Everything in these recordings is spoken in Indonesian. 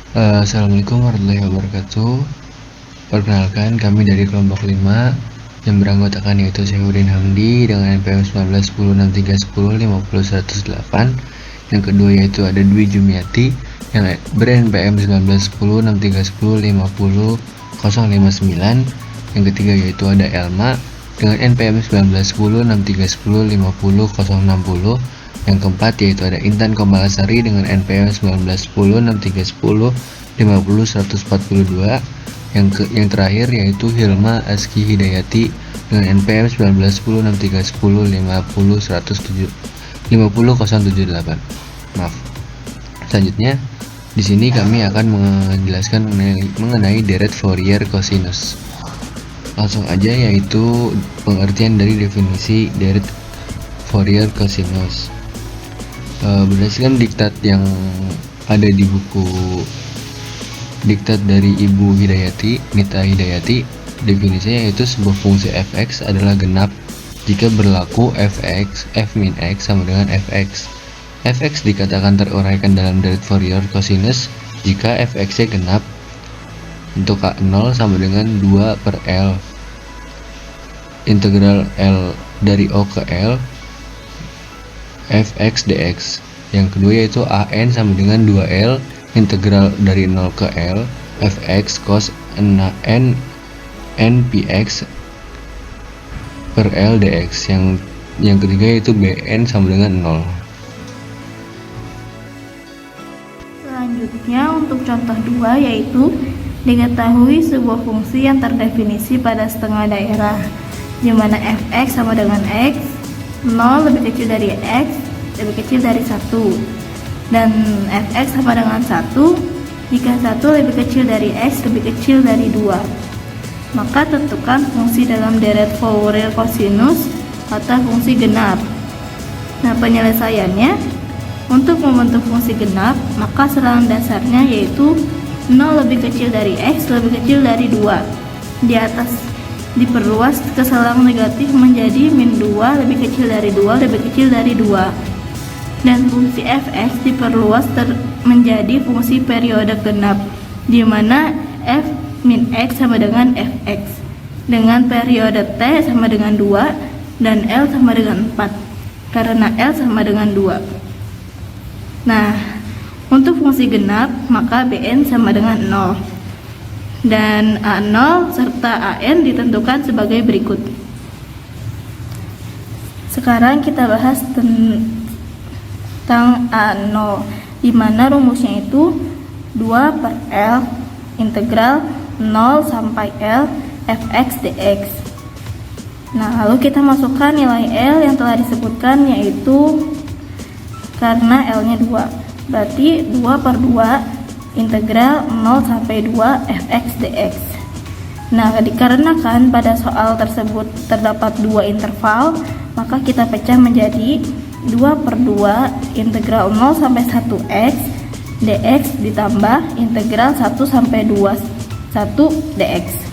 Assalamualaikum warahmatullahi wabarakatuh. Perkenalkan, kami dari kelompok 5 yang beranggotakan yaitu Syahudin Hamdi dengan NPM 19106310500108. Yang kedua yaitu ada Dwi Jumiati yang ber-NPM 19106310500059. Yang ketiga yaitu ada Elma dengan NPM 19106310500060. Yang keempat yaitu ada Intan Komalasari dengan NPM 19106310500142. Yang terakhir yaitu Hilma Aski Hidayati dengan NPM 19106310500178. Maaf. Selanjutnya di sini kami akan menjelaskan mengenai deret Fourier cosinus. Langsung aja, yaitu pengertian dari definisi deret Fourier cosinus. Berdasarkan diktat yang ada di buku diktat dari Ibu Hidayati, Nita Hidayati, definisinya yaitu sebuah fungsi fx adalah genap jika berlaku fx, f min x sama dengan fx. Fx dikatakan teruraikan dalam deret Fourier cosinus jika fx-nya genap. Untuk k0 sama dengan 2 per L integral L dari O ke L fx dx. Yang kedua yaitu an sama dengan 2L integral dari 0 ke L fx cos n px per L dx. Yang ketiga yaitu bn sama dengan 0. Selanjutnya untuk contoh 2 yaitu diketahui sebuah fungsi yang terdefinisi pada setengah daerah di mana fx sama dengan x, 0 lebih kecil dari x lebih kecil dari 1, dan fx sama dengan 1 jika 1 lebih kecil dari x lebih kecil dari 2. Maka tentukan fungsi dalam deret Fourier cosinus atau fungsi genap. Nah, penyelesaiannya untuk membentuk fungsi genap, maka serangan dasarnya yaitu 0 lebih kecil dari x lebih kecil dari 2. Di atas diperluas ke selang negatif menjadi min 2 lebih kecil dari 2 lebih kecil dari 2. Dan fungsi fx diperluas menjadi fungsi periode genap di mana f min x sama dengan fx dengan periode t sama dengan 2 dan L sama dengan 4 karena L sama dengan 2. Nah, untuk fungsi genap maka Bn sama dengan 0 dan A0 serta An ditentukan sebagai berikut. Sekarang kita bahas tentang A0 di mana rumusnya itu 2 per L integral 0 sampai L fx dx. Nah, lalu kita masukkan nilai L yang telah disebutkan yaitu karena L nya 2 berarti 2 per 2 integral 0 sampai 2 fx dx. Nah, dikarenakan pada soal tersebut terdapat 2 interval, maka kita pecah menjadi 2 per 2 integral 0 sampai 1x dx ditambah integral 1 sampai 2 1 dx.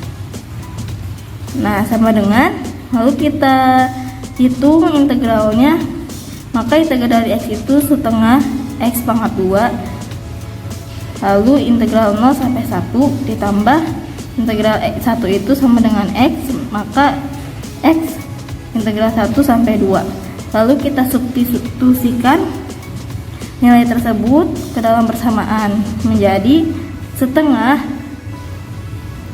Nah, sama dengan, lalu kita hitung integralnya, maka integral dari x itu setengah x pangkat 2, lalu integral 0 sampai 1 ditambah integral x1 itu sama dengan x, maka x integral 1 sampai 2. Lalu kita substitusikan nilai tersebut ke dalam persamaan menjadi setengah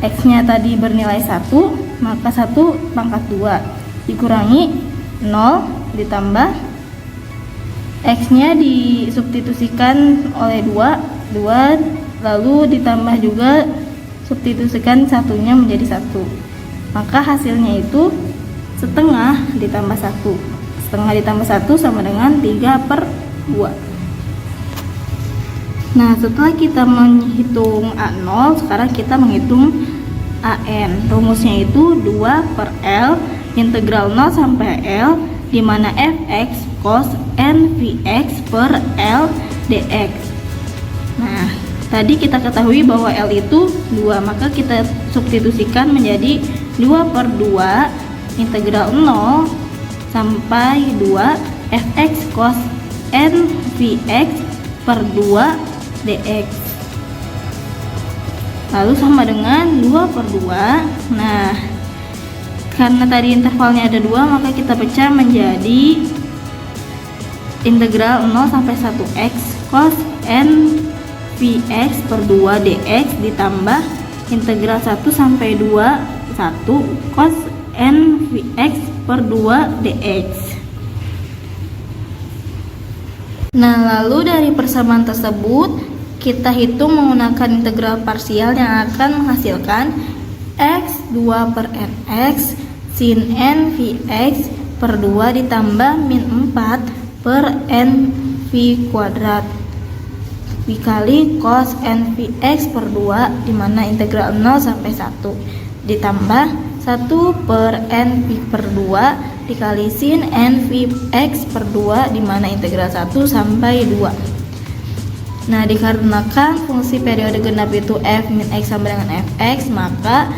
x nya tadi bernilai 1, maka 1 pangkat 2 dikurangi 0 ditambah x nya disubstitusikan oleh 2 lalu ditambah juga substitusikan satunya menjadi 1, maka hasilnya itu setengah ditambah 1. Setengah ditambah 1 sama dengan 3 per 2. Nah, setelah kita menghitung A0, sekarang kita menghitung AN. Rumusnya itu 2 per L integral 0 sampai L di mana fx cos n vx per L dx. Nah, tadi kita ketahui bahwa L itu 2, maka kita substitusikan menjadi 2 per 2 integral 0 sampai 2 fx cos n vx per 2 dx. lalu sama dengan 2/2. Nah, karena tadi intervalnya ada 2, maka kita pecah menjadi integral 0 sampai 1x cos n Vx per 2 dx ditambah integral 1 sampai 2 1 cos n Vx per 2 dx. Nah, lalu dari persamaan tersebut kita hitung menggunakan integral parsial yang akan menghasilkan x 2 per nx sin n Vx per 2 ditambah min 4 per n V kuadrat dikali cos n Vx per 2, dimana integral 0 sampai 1 ditambah 1 per n V per 2 dikali sin n Vx per 2, dimana integral 1 sampai 2. Nah, dikarenakan fungsi periode genap itu f min x sama dengan fx, maka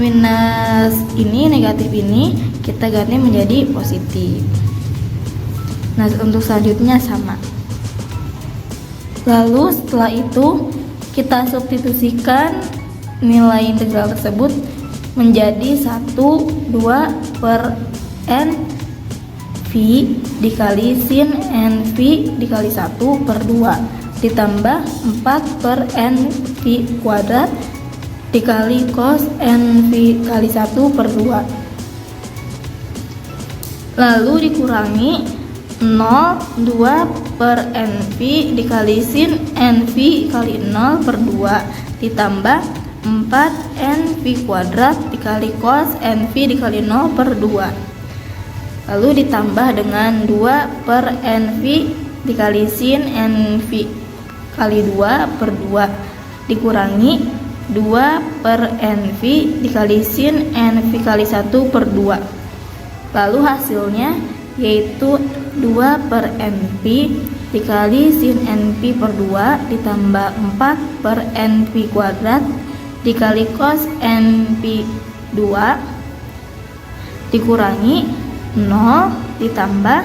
minus ini, negatif ini kita ganti menjadi positif. Nah, untuk selanjutnya sama. Lalu setelah itu kita substitusikan nilai integral tersebut menjadi 1 2 per n V dikali sin n V dikali 1 per 2 ditambah 4 per n V kuadrat dikali cos n V kali 1 per 2, lalu dikurangi 0 2 per NV dikali sin NV kali 0 per 2 ditambah 4 NV kuadrat dikali cos NV dikali 0 per 2, lalu ditambah dengan 2 per NV dikali sin NV kali 2 per 2 dikurangi 2 per NV dikali sin NV kali 1 per 2, lalu hasilnya yaitu 2 per NP dikali sin NP per 2 ditambah 4 per NP kuadrat dikali cos NP 2 dikurangi 0 ditambah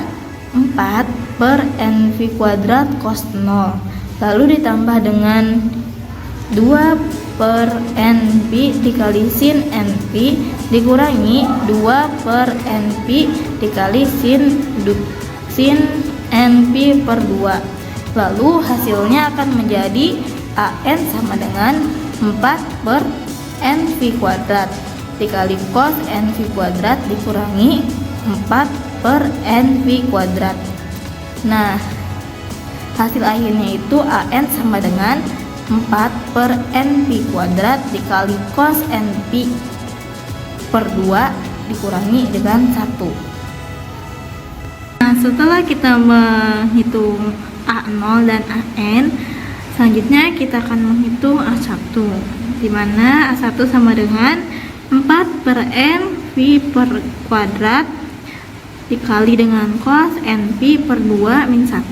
4 per NP kuadrat cos 0, lalu ditambah dengan 2 per NP dikali sin NP dikurangi 2 per NP dikali sin NP per 2, lalu hasilnya akan menjadi AN sama dengan 4 per NP kuadrat dikali cos NP kuadrat dikurangi 4 per NP kuadrat. Nah, hasil akhirnya itu AN sama dengan 4 per NP kuadrat dikali cos NP per 2 dikurangi dengan 1. Nah, setelah kita menghitung A0 dan AN, selanjutnya kita akan menghitung A1, di mana A1 sama dengan 4 per NV per kuadrat dikali dengan cos NP per 2 min 1.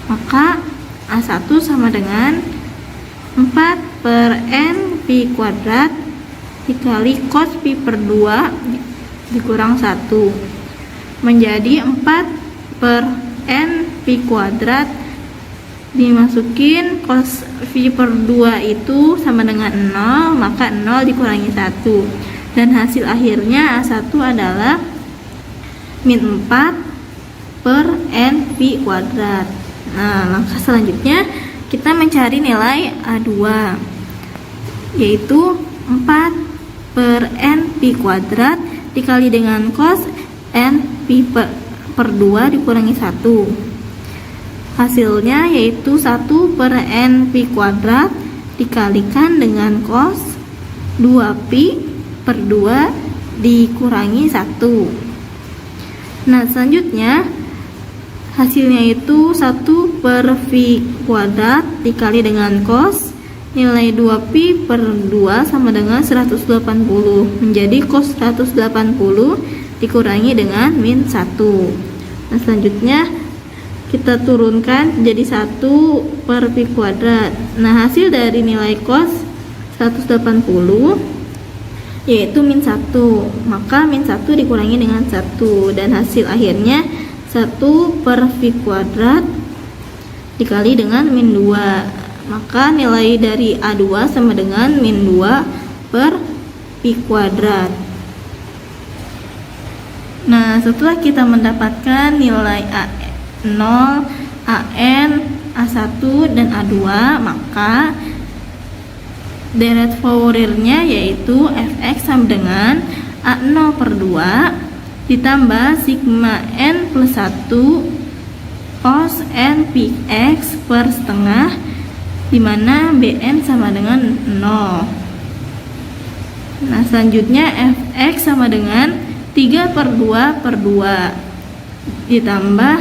Maka A1 sama dengan 4 per NP kuadrat dikali cos P per 2 dikurang 1 menjadi 4 per NP kuadrat dimasukin cos V per 2 itu sama dengan 0, maka 0 dikurangi 1 dan hasil akhirnya A1 adalah min 4 per NP kuadrat. Nah, langkah selanjutnya kita mencari nilai A2, yaitu 4 per NP kuadrat dikali dengan cos NP per 2 dikurangi 1. Hasilnya yaitu 1 per NP kuadrat dikalikan dengan cos 2P per 2 dikurangi 1. Nah, selanjutnya hasilnya itu 1 per V kuadrat dikali dengan cos nilai 2Pi per 2 sama dengan 180 menjadi cos 180 dikurangi dengan min 1. Nah, selanjutnya kita turunkan jadi 1 per Pi kuadrat. Nah, hasil dari nilai cos 180 yaitu min 1, maka min 1 dikurangi dengan 1 dan hasil akhirnya 1 per V kuadrat dikali dengan min 2 maka nilai dari A2 sama dengan min 2 per pi kuadrat. Nah, setelah kita mendapatkan nilai A0, AN, A1, dan A2, maka deret Fouriernya yaitu fx sama dengan A0 per 2 ditambah sigma n plus 1 cos n px per setengah, dimana bn sama dengan 0. Nah, selanjutnya fx sama dengan 3 per 2 per 2 ditambah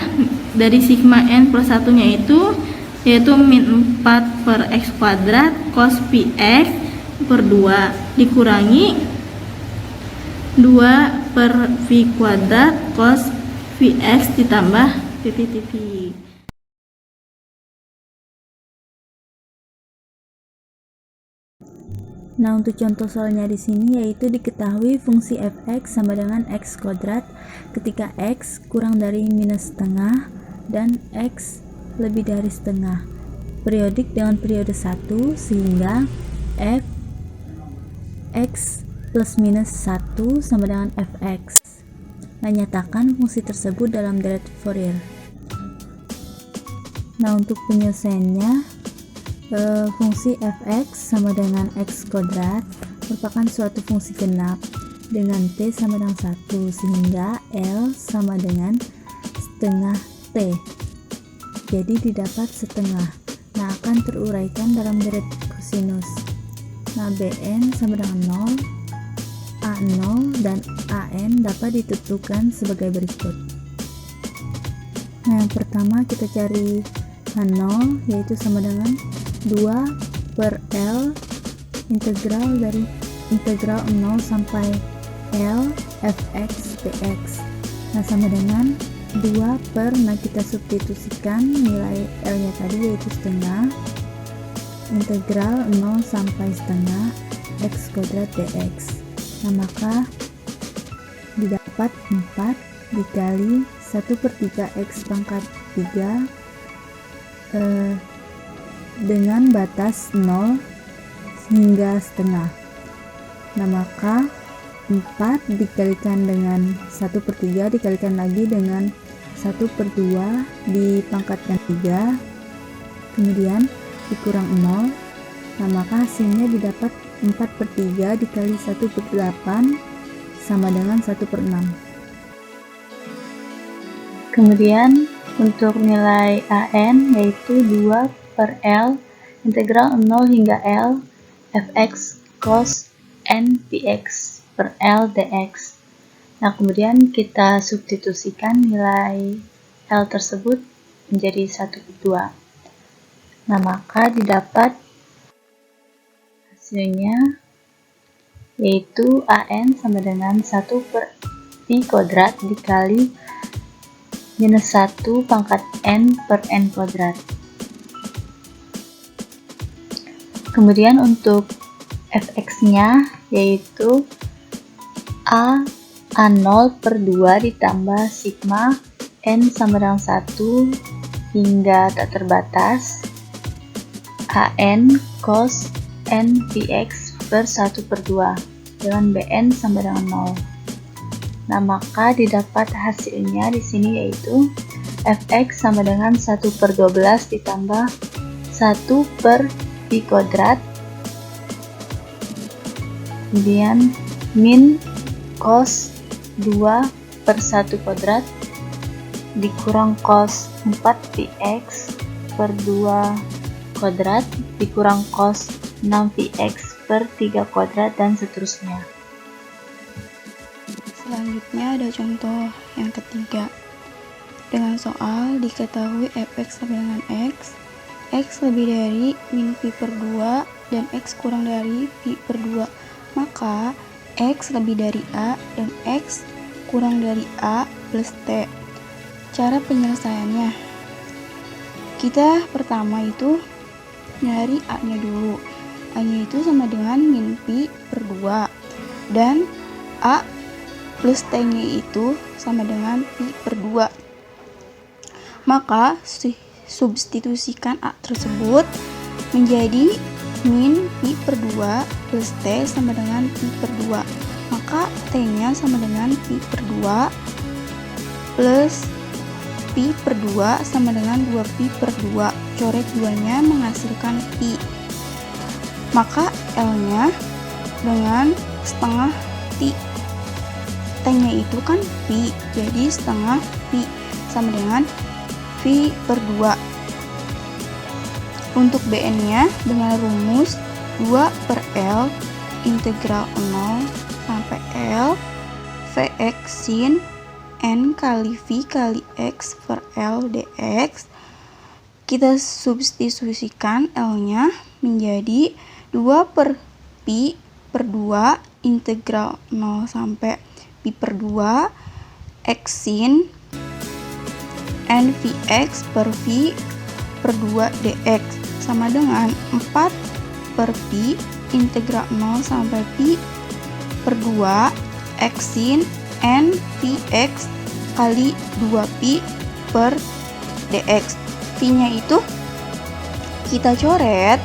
dari sigma n plus 1 nya yaitu min 4 per x kuadrat cos px per 2 dikurangi 2 per v kuadrat cos vx ditambah titik-titik. Nah, untuk contoh soalnya di sini yaitu diketahui fungsi fx sama dengan x kuadrat ketika x kurang dari minus setengah dan x lebih dari setengah, periodik dengan periode 1, sehingga f x plus minus 1 sama dengan fx. Nah, nyatakan fungsi tersebut dalam deret Fourier. Nah, untuk penyelesaiannya, fungsi fx sama dengan x kuadrat merupakan suatu fungsi genap dengan t sama dengan 1, sehingga L sama dengan setengah t. Jadi didapat setengah. Nah, akan teruraikan dalam deret kosinus. Nah, Bn sama dengan 0, A0 dan An dapat ditentukan sebagai berikut. Nah, yang pertama kita cari A0, yaitu sama dengan 2 per L integral dari integral 0 sampai L fx dx. Nah, sama dengan 2 per, nah kita substitusikan nilai L nya tadi yaitu setengah integral 0 sampai setengah x kuadrat dx. Nah, maka didapat 4 dikali 1/3 x pangkat 3 dengan batas 0 hingga setengah. Nah, maka 4 dikalikan dengan 1/3 dikalikan lagi dengan 1/2 dipangkatkan 3, kemudian dikurang 0. Nah, maka hasilnya didapat 4/3 dikali 1/8 sama dengan 1/6. Kemudian untuk nilai AN yaitu 2 per L integral 0 hingga L fx cos n px per L dx. Nah, kemudian kita substitusikan nilai L tersebut menjadi 1/2. Nah, maka didapat hasilnya yaitu AN sama dengan 1 per pi kuadrat dikali minus 1 pangkat n per n kuadrat. Kemudian untuk fx-nya yaitu A0 per 2 ditambah sigma n sama dengan 1 hingga tak terbatas AN cos n px per 1/2 dengan Bn sama dengan 0. Nah, maka didapat hasilnya di sini yaitu fx sama dengan 1/12 ditambah 1 per pi kuadrat, kemudian min cos 2 per 1 kuadrat dikurang cos 4 px per 2 kuadrat dikurang cos 6 px per 3 kuadrat dan seterusnya. Selanjutnya ada contoh yang ketiga. Dengan soal diketahui fx sama dengan x lebih dari min pi per 2 dan x kurang dari pi per 2, maka x lebih dari a dan x kurang dari a plus t. Cara penyelesaiannya, kita pertama itu nyari a nya dulu. A nya itu sama dengan min pi per 2 dan a plus t nya itu sama dengan pi per 2. Maka substitusikan a tersebut menjadi min pi per 2 plus T sama dengan pi per 2. Maka T-nya sama dengan pi per 2 plus pi per 2 sama dengan 2 pi per 2. Coret 2-nya menghasilkan pi. Maka L-nya dengan setengah T. T-nya itu kan pi, jadi setengah pi sama dengan pi per 2. Untuk BN-nya dengan rumus 2 per L integral 0 sampai L Vx sin N kali V kali X per L dx. Kita substitusikan L-nya menjadi 2 per pi per 2 integral 0 sampai pi per 2 X sin N Vx per V per 2 dx sama dengan 4 per pi integral 0 sampai pi per 2 X sin N Vx kali 2pi per dx. V-nya itu kita coret,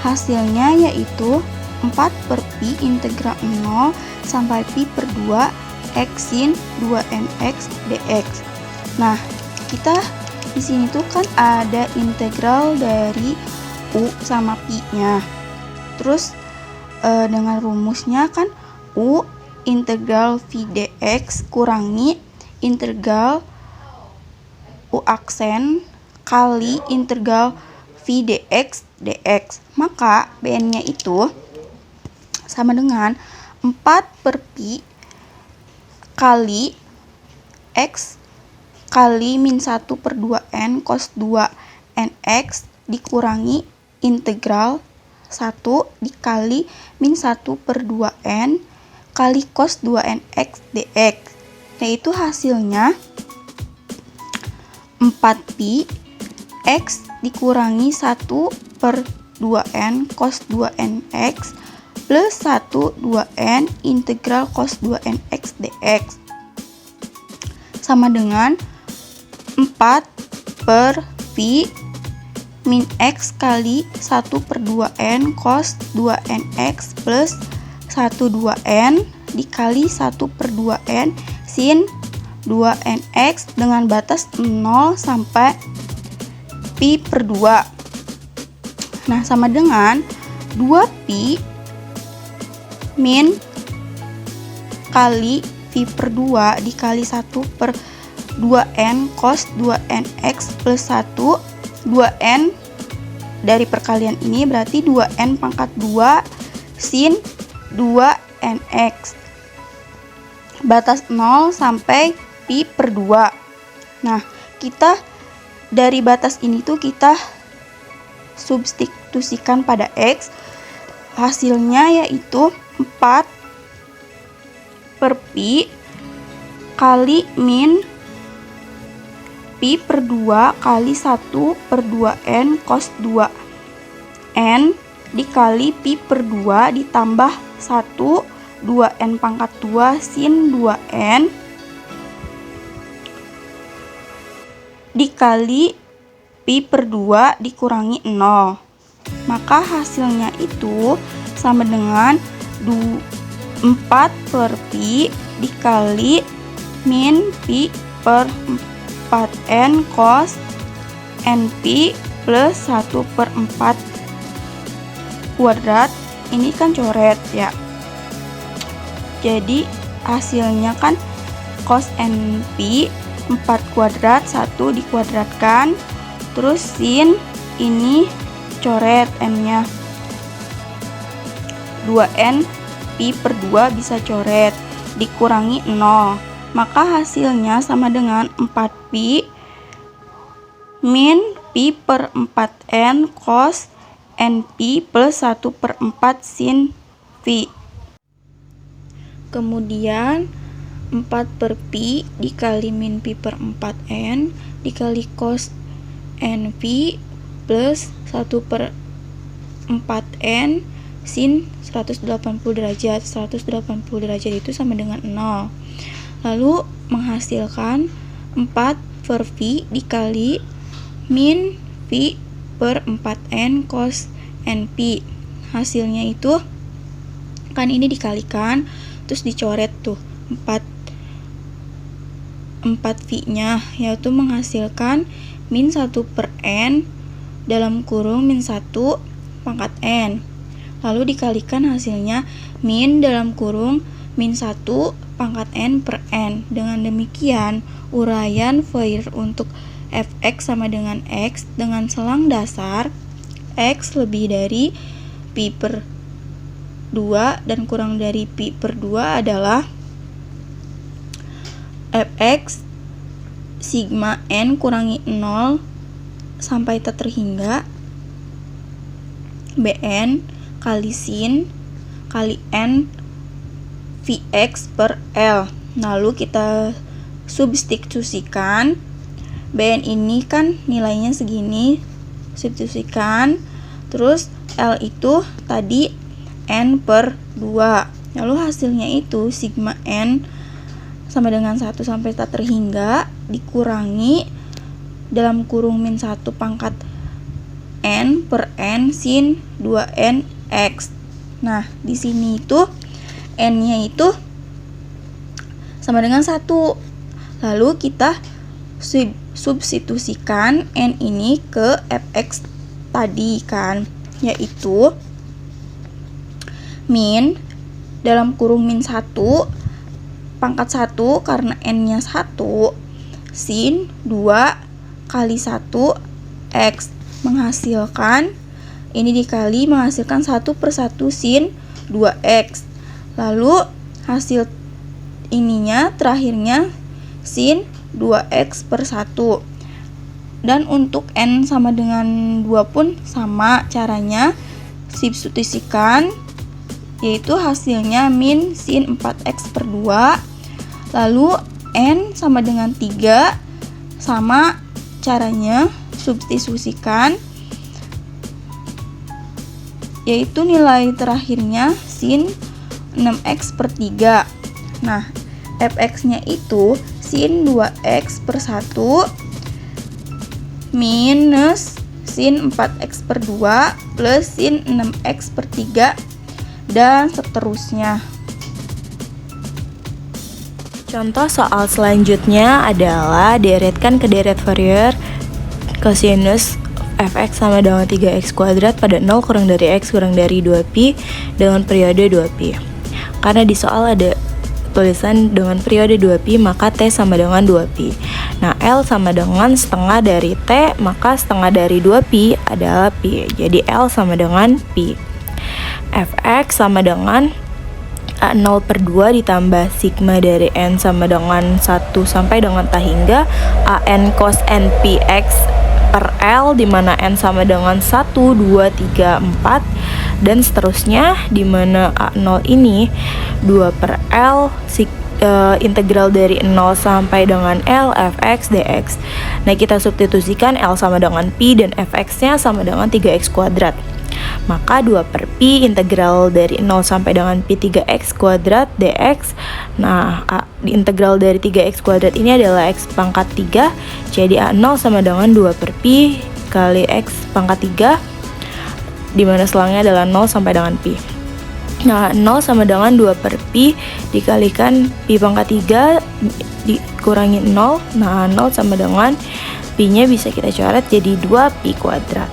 hasilnya yaitu 4 per pi integral 0 sampai pi per 2 X sin 2nx dx. Nah, kita di sini tuh kan ada integral dari u sama pi-nya. Terus dengan rumusnya kan u integral v dx kurangi integral u aksen kali integral v dx dx. Maka bn-nya itu sama dengan 4 per pi kali x kali min 1 per 2n cos 2 nx dikurangi integral 1 dikali min 1 per 2n kali cos 2nx dx. Yaitu hasilnya 4pi x dikurangi 1 per 2n cos 2nx plus 1 2n integral cos 2nx dx sama dengan 4 per pi min x kali 1 per 2n cos 2nx plus 1 2n dikali 1 per 2n sin 2nx dengan batas 0 sampai pi per 2. Nah, sama dengan 2pi min kali pi per 2 dikali 1 per 2n cos 2nx plus 1 2n dari perkalian ini berarti 2n pangkat 2 sin 2nx batas 0 sampai pi per 2. Nah, kita dari batas ini tuh kita substitusikan pada x, hasilnya yaitu 4 per pi kali min pi per 2 kali 1 per 2n cos 2n dikali pi per 2 ditambah 1 2n pangkat 2 sin 2n dikali pi per 2 dikurangi 0. Maka hasilnya itu sama dengan 4 per pi dikali min pi per 4n cos np plus 1 per 4 kuadrat. Ini kan coret ya, jadi hasilnya kan cos np 4 kuadrat 1 dikuadratkan, terus sin ini coret n-nya 2n pi per 2 bisa coret dikurangi 0, maka hasilnya sama dengan 4pi min pi per 4n cos np plus 1 per 4 sin v. Kemudian 4 per pi dikali min pi per 4n dikali cos nv plus 1 per 4n sin 180 derajat. 180 derajat itu sama dengan 0. Lalu menghasilkan 4 per v dikali min v per 4n cos np. Hasilnya itu kan ini dikalikan terus dicoret tuh 4 V-nya, yaitu menghasilkan min 1 per n dalam kurung min 1 pangkat n. Lalu dikalikan hasilnya min dalam kurung min 1 pangkat n per n. Dengan demikian, uraian Fourier untuk fx sama dengan x dengan selang dasar x lebih dari pi per 2 dan kurang dari pi per 2 adalah fx sigma n kurangi 0 sampai tak terhingga bn kali sin kali n vx per l. Lalu kita substitusikan bn ini kan nilainya segini, substitusikan, terus l itu tadi n per 2. Lalu hasilnya itu sigma n sama dengan 1 sampai tak terhingga dikurangi dalam kurung min 1 pangkat n per n sin 2n x. Nah, di sini itu n-nya itu sama dengan 1. Lalu kita substitusikan n ini ke fx tadi kan, yaitu min dalam kurung min 1 pangkat 1 karena n-nya 1 sin 2 kali 1 x menghasilkan ini dikali menghasilkan 1 per 1 sin 2x. Lalu hasil ininya terakhirnya sin 2x per 1. Dan untuk n sama dengan 2 pun sama caranya, substitusikan, yaitu hasilnya min sin 4x per 2. Lalu n sama dengan 3, sama caranya substitusikan, yaitu nilai terakhirnya sin 6x per 3. Nah, fx-nya itu sin 2x per 1 minus sin 4x per 2 plus sin 6x per 3 dan seterusnya. Contoh soal selanjutnya adalah deretkan ke deret Fourier kosinus fx sama dengan 3x kuadrat pada 0 kurang dari x kurang dari 2pi dengan periode 2pi. Karena di soal ada tulisan dengan periode 2pi, maka t sama dengan 2pi. Nah, L sama dengan setengah dari t, maka setengah dari 2pi adalah pi. Jadi L sama dengan pi. Fx sama dengan A0 per 2 ditambah sigma dari n sama dengan 1 sampai dengan tak hingga an cos n px per L, dimana n sama dengan 1, 2, 3, 4 dan seterusnya, dimana A0 ini 2 per L integral dari 0 sampai dengan L fx dx. Nah, kita substitusikan L sama dengan pi dan fx nya sama dengan 3x kuadrat. Maka 2 per pi integral dari 0 sampai dengan pi 3x kuadrat dx. Nah, integral dari 3x kuadrat ini adalah x pangkat 3. Jadi A0 sama dengan 2 per pi kali x pangkat 3, dimana selangnya adalah 0 sampai dengan pi. Nah, 0 sama dengan 2 per pi dikalikan pi pangkat 3 dikurangi 0. Nah, 0 sama dengan pi nya bisa kita coret jadi 2 pi kuadrat.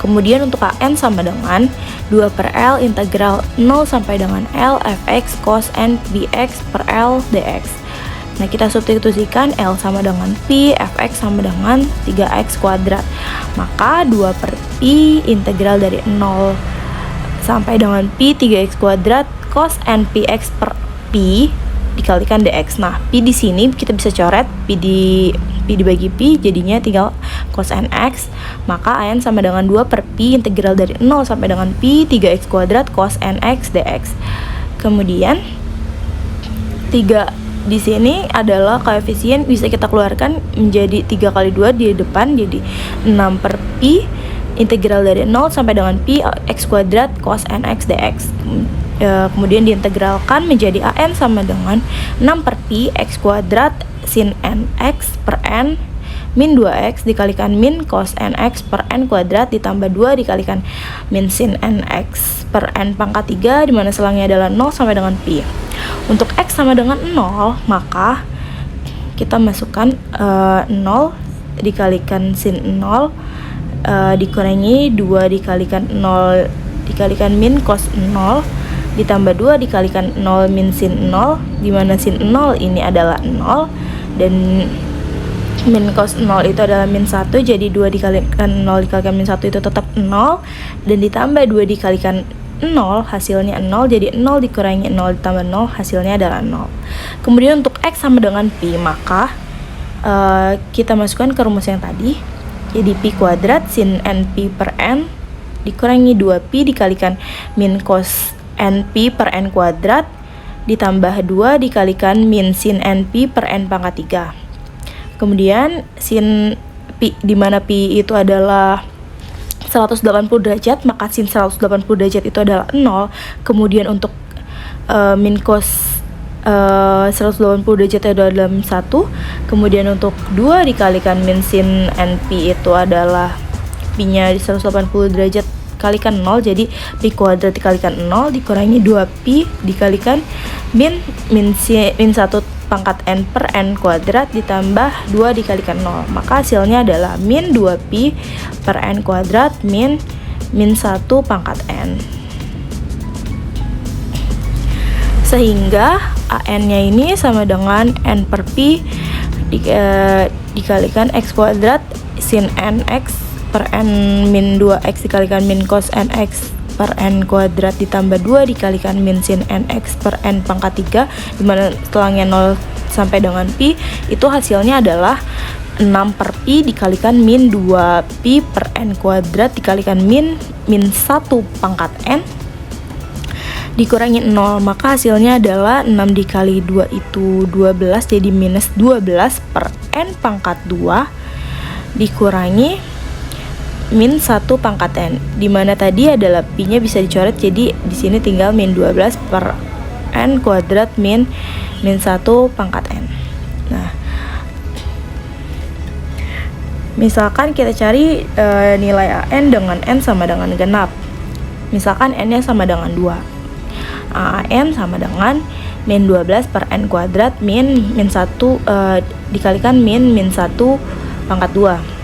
Kemudian untuk an sama dengan 2 per L integral 0 sampai dengan L fx cos n bx per L dx. Nah, kita substitusikan L sama dengan pi, fx sama dengan 3x kuadrat. Maka 2 per pi integral dari 0 sampai dengan pi 3x kuadrat cos n px per pi dikalikan dx. Nah, pi di sini kita bisa coret pi dibagi pi, jadinya tinggal cos nx. Maka an sama dengan 2 per pi integral dari 0 sampai dengan pi 3x kuadrat cos nx dx. Kemudian 3 di sini adalah koefisien, bisa kita keluarkan menjadi 3 kali 2 di depan, jadi 6 per pi integral dari 0 sampai dengan pi x kuadrat cos nx dx. Kemudian diintegralkan menjadi an sama dengan 6 per pi x kuadrat sin nx per n min 2x dikalikan min cos nx per n kuadrat ditambah 2 dikalikan min sin nx per n pangkat 3, di mana selangnya adalah 0 sampai dengan pi. Untuk x sama dengan 0, maka kita masukkan 0 dikalikan sin 0 dikurangi 2 dikalikan 0 dikalikan min cos 0 ditambah 2 dikalikan 0 min sin 0, di mana sin 0 ini adalah 0 dan min cos 0 itu adalah min 1, jadi 2 dikalikan 0 dikalikan min 1 itu tetap 0, dan ditambah 2 dikalikan 0 hasilnya 0, jadi 0 dikurangi 0 ditambah 0 hasilnya adalah 0. Kemudian untuk x sama dengan pi, maka kita masukkan ke rumus yang tadi, jadi pi kuadrat sin np per n dikurangi 2pi dikalikan min cos np per n kuadrat ditambah 2 dikalikan min sin np per n pangkat 3. Kemudian sin pi, di mana pi itu adalah 180 derajat, maka sin 180 derajat itu adalah 0. Kemudian untuk min cos 180 derajat itu adalah 1. Kemudian untuk 2 dikalikan min sin np itu adalah pi-nya di 180 derajat kalikan 0, jadi pi kuadrat dikalikan 0 dikurangi 2pi dikalikan min 1 pangkat n per n kuadrat ditambah 2 dikalikan 0, maka hasilnya adalah min 2pi per n kuadrat min 1 pangkat n. Sehingga an-nya ini sama dengan n per pi dikalikan x kuadrat sin nx per n min 2x dikalikan min cos nx per n kuadrat ditambah 2 dikalikan min sin nx per n pangkat 3, dimana setelahnya 0 sampai dengan pi, itu hasilnya adalah 6 per pi dikalikan min 2 pi per n kuadrat dikalikan min 1 pangkat n dikurangi 0, maka hasilnya adalah 6 dikali 2 itu 12, jadi minus 12 per n pangkat 2 dikurangi min 1 pangkat n, dimana tadi adalah pi nya bisa dicoret, jadi di sini tinggal min 12 per n kuadrat min 1 pangkat n. Nah, misalkan kita cari nilai an dengan n sama dengan genap. Misalkan n nya sama dengan 2, an sama dengan min 12 per n kuadrat min 1 dikalikan min 1 pangkat 2.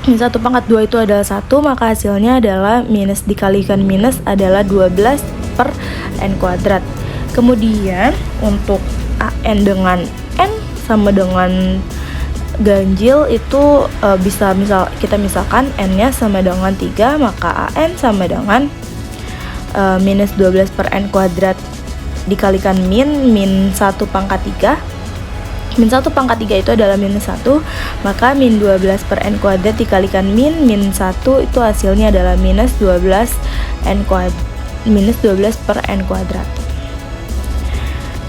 Min 1 pangkat 2 itu adalah 1, maka hasilnya adalah minus dikalikan minus adalah 12 per n kuadrat. Kemudian untuk an dengan n sama dengan ganjil itu kita misalkan n-nya sama dengan 3, maka an sama dengan minus 12 per n kuadrat dikalikan min 1 pangkat 3. Min 1 pangkat 3 itu adalah minus 1, maka min 12 per n kuadrat dikalikan min 1 itu hasilnya adalah minus 12 per n kuadrat.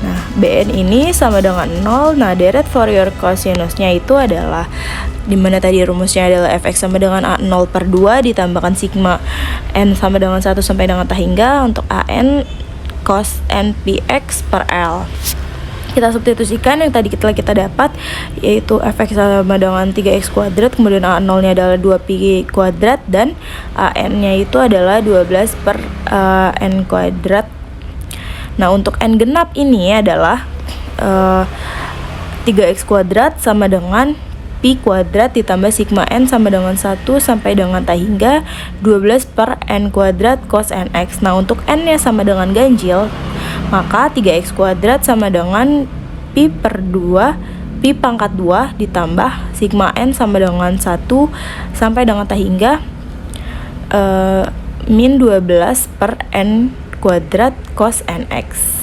Nah, bn ini sama dengan 0. Nah, deret Fourier cosinusnya itu adalah, dimana tadi rumusnya adalah fx sama dengan a0 per 2 ditambahkan sigma n sama dengan 1 sampai dengan hingga untuk an cos npx per l. Kita substitusikan yang tadi kita dapat, yaitu fx sama dengan 3x kuadrat, kemudian a0 nya adalah 2pi kuadrat, dan an nya itu adalah 12 per n kuadrat. Nah, untuk n genap ini adalah 3x kuadrat sama dengan pi kuadrat ditambah sigma n sama dengan 1 sampai dengan hingga 12 per n kuadrat cos nx. Nah, untuk n nya sama dengan ganjil, maka 3x kuadrat sama dengan pi per 2 pi pangkat 2 ditambah sigma n sama dengan 1 sampai dengan hingga min 12 per n kuadrat cos nx.